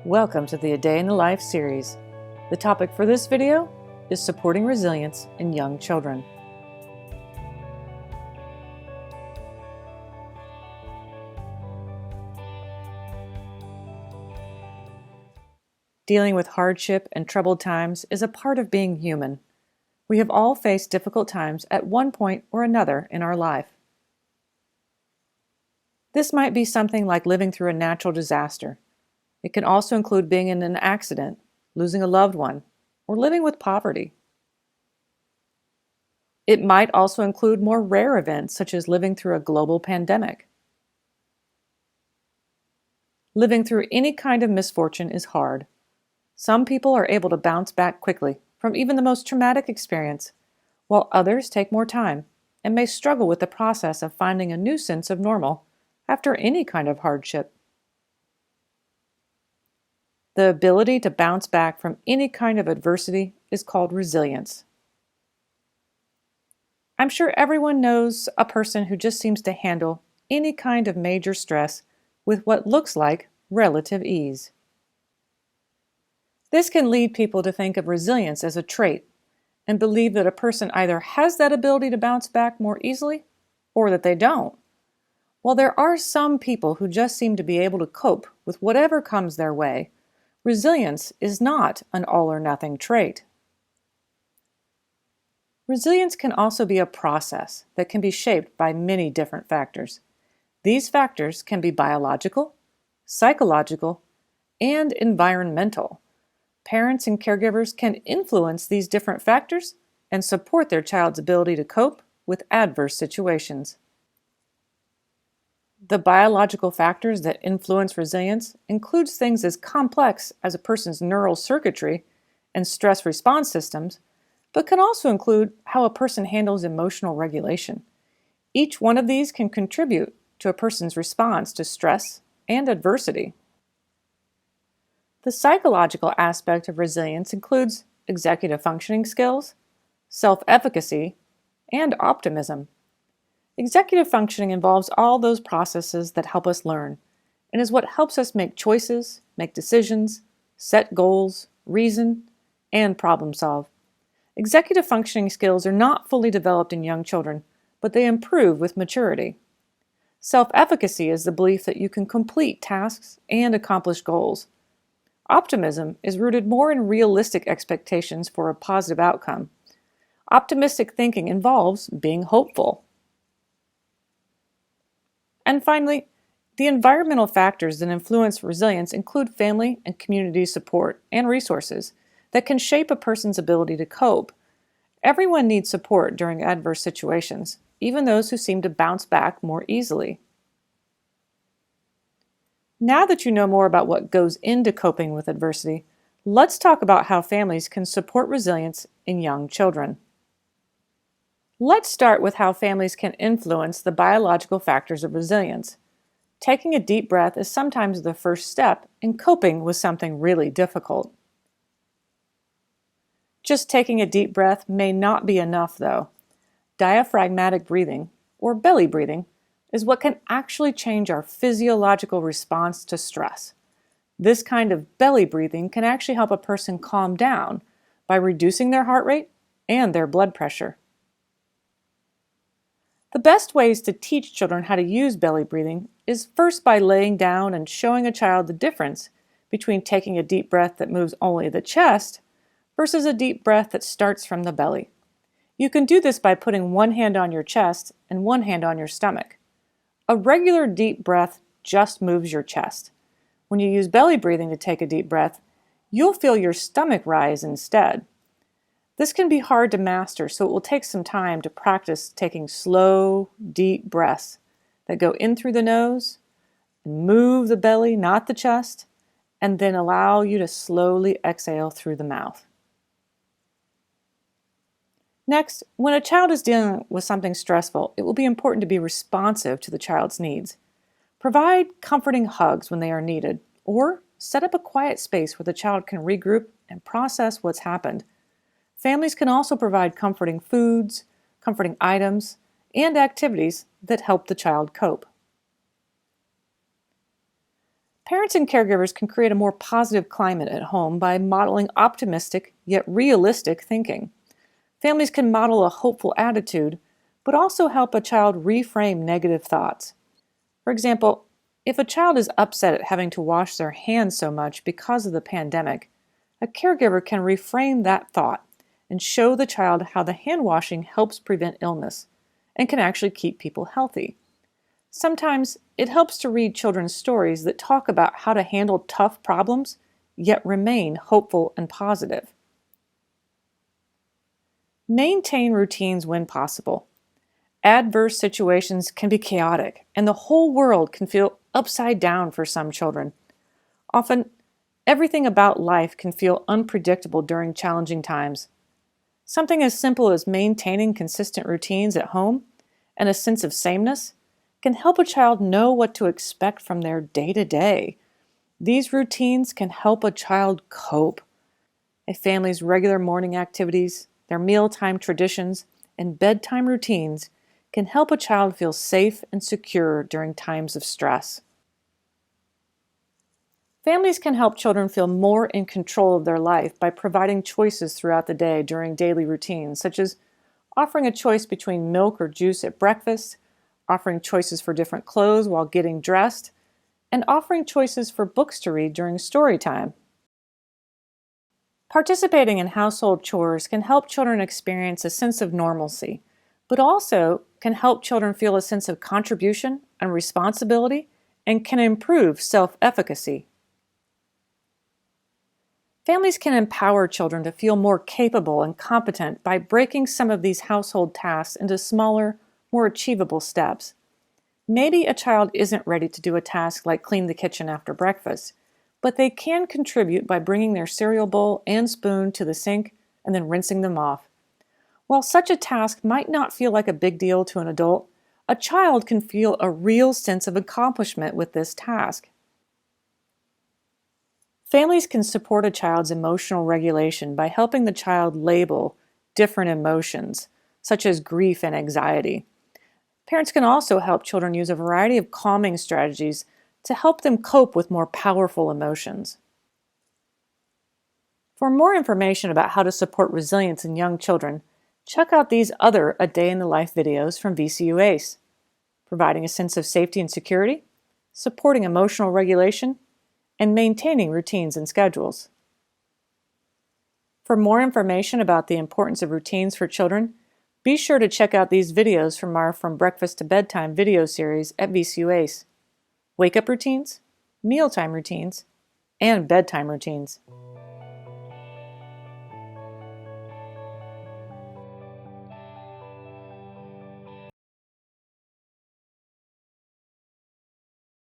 Welcome to the A Day in the Life series. The topic for this video is supporting resilience in young children. Dealing with hardship and troubled times is a part of being human. We have all faced difficult times at one point or another in our life. This might be something like living through a natural disaster. It can also include being in an accident, losing a loved one, or living with poverty. It might also include more rare events such as living through a global pandemic. Living through any kind of misfortune is hard. Some people are able to bounce back quickly from even the most traumatic experience, while others take more time and may struggle with the process of finding a new sense of normal after any kind of hardship. The ability to bounce back from any kind of adversity is called resilience. I'm sure everyone knows a person who just seems to handle any kind of major stress with what looks like relative ease. This can lead people to think of resilience as a trait and believe that a person either has that ability to bounce back more easily or that they don't. While there are some people who just seem to be able to cope with whatever comes their way, resilience is not an all-or-nothing trait. Resilience can also be a process that can be shaped by many different factors. These factors can be biological, psychological, and environmental. Parents and caregivers can influence these different factors and support their child's ability to cope with adverse situations. The biological factors that influence resilience includes things as complex as a person's neural circuitry and stress response systems, but can also include how a person handles emotional regulation. Each one of these can contribute to a person's response to stress and adversity. The psychological aspect of resilience includes executive functioning skills, self-efficacy, and optimism. Executive functioning involves all those processes that help us learn and is what helps us make choices, make decisions, set goals, reason, and problem solve. Executive functioning skills are not fully developed in young children, but they improve with maturity. Self-efficacy is the belief that you can complete tasks and accomplish goals. Optimism is rooted more in realistic expectations for a positive outcome. Optimistic thinking involves being hopeful. And finally, the environmental factors that influence resilience include family and community support and resources that can shape a person's ability to cope. Everyone needs support during adverse situations, even those who seem to bounce back more easily. Now that you know more about what goes into coping with adversity, let's talk about how families can support resilience in young children. Let's start with how families can influence the biological factors of resilience. Taking a deep breath is sometimes the first step in coping with something really difficult. Just taking a deep breath may not be enough, though. Diaphragmatic breathing, or belly breathing, is what can actually change our physiological response to stress. This kind of belly breathing can actually help a person calm down by reducing their heart rate and their blood pressure. The best ways to teach children how to use belly breathing is first by laying down and showing a child the difference between taking a deep breath that moves only the chest versus a deep breath that starts from the belly. You can do this by putting one hand on your chest and one hand on your stomach. A regular deep breath just moves your chest. When you use belly breathing to take a deep breath, you'll feel your stomach rise instead. This can be hard to master, so it will take some time to practice taking slow, deep breaths that go in through the nose and move the belly, not the chest, and then allow you to slowly exhale through the mouth. Next, when a child is dealing with something stressful, it will be important to be responsive to the child's needs. Provide comforting hugs when they are needed, or set up a quiet space where the child can regroup and process what's happened. Families can also provide comforting foods, comforting items, and activities that help the child cope. Parents and caregivers can create a more positive climate at home by modeling optimistic yet realistic thinking. Families can model a hopeful attitude, but also help a child reframe negative thoughts. For example, if a child is upset at having to wash their hands so much because of the pandemic, a caregiver can reframe that thought and show the child how the hand washing helps prevent illness and can actually keep people healthy. Sometimes it helps to read children's stories that talk about how to handle tough problems, yet remain hopeful and positive. Maintain routines when possible. Adverse situations can be chaotic, and the whole world can feel upside down for some children. Often, everything about life can feel unpredictable during challenging times. Something as simple as maintaining consistent routines at home and a sense of sameness can help a child know what to expect from their day-to-day. These routines can help a child cope. A family's regular morning activities, their mealtime traditions, and bedtime routines can help a child feel safe and secure during times of stress. Families can help children feel more in control of their life by providing choices throughout the day during daily routines, such as offering a choice between milk or juice at breakfast, offering choices for different clothes while getting dressed, and offering choices for books to read during story time. Participating in household chores can help children experience a sense of normalcy, but also can help children feel a sense of contribution and responsibility and can improve self-efficacy. Families can empower children to feel more capable and competent by breaking some of these household tasks into smaller, more achievable steps. Maybe a child isn't ready to do a task like clean the kitchen after breakfast, but they can contribute by bringing their cereal bowl and spoon to the sink and then rinsing them off. While such a task might not feel like a big deal to an adult, a child can feel a real sense of accomplishment with this task. Families can support a child's emotional regulation by helping the child label different emotions, such as grief and anxiety. Parents can also help children use a variety of calming strategies to help them cope with more powerful emotions. For more information about how to support resilience in young children, check out these other A Day in the Life videos from VCU-ACE, providing a sense of safety and security, supporting emotional regulation, and maintaining routines and schedules. For more information about the importance of routines for children, be sure to check out these videos from our From Breakfast to Bedtime video series at VCU-ACE. Wake-up routines, mealtime routines, and bedtime routines.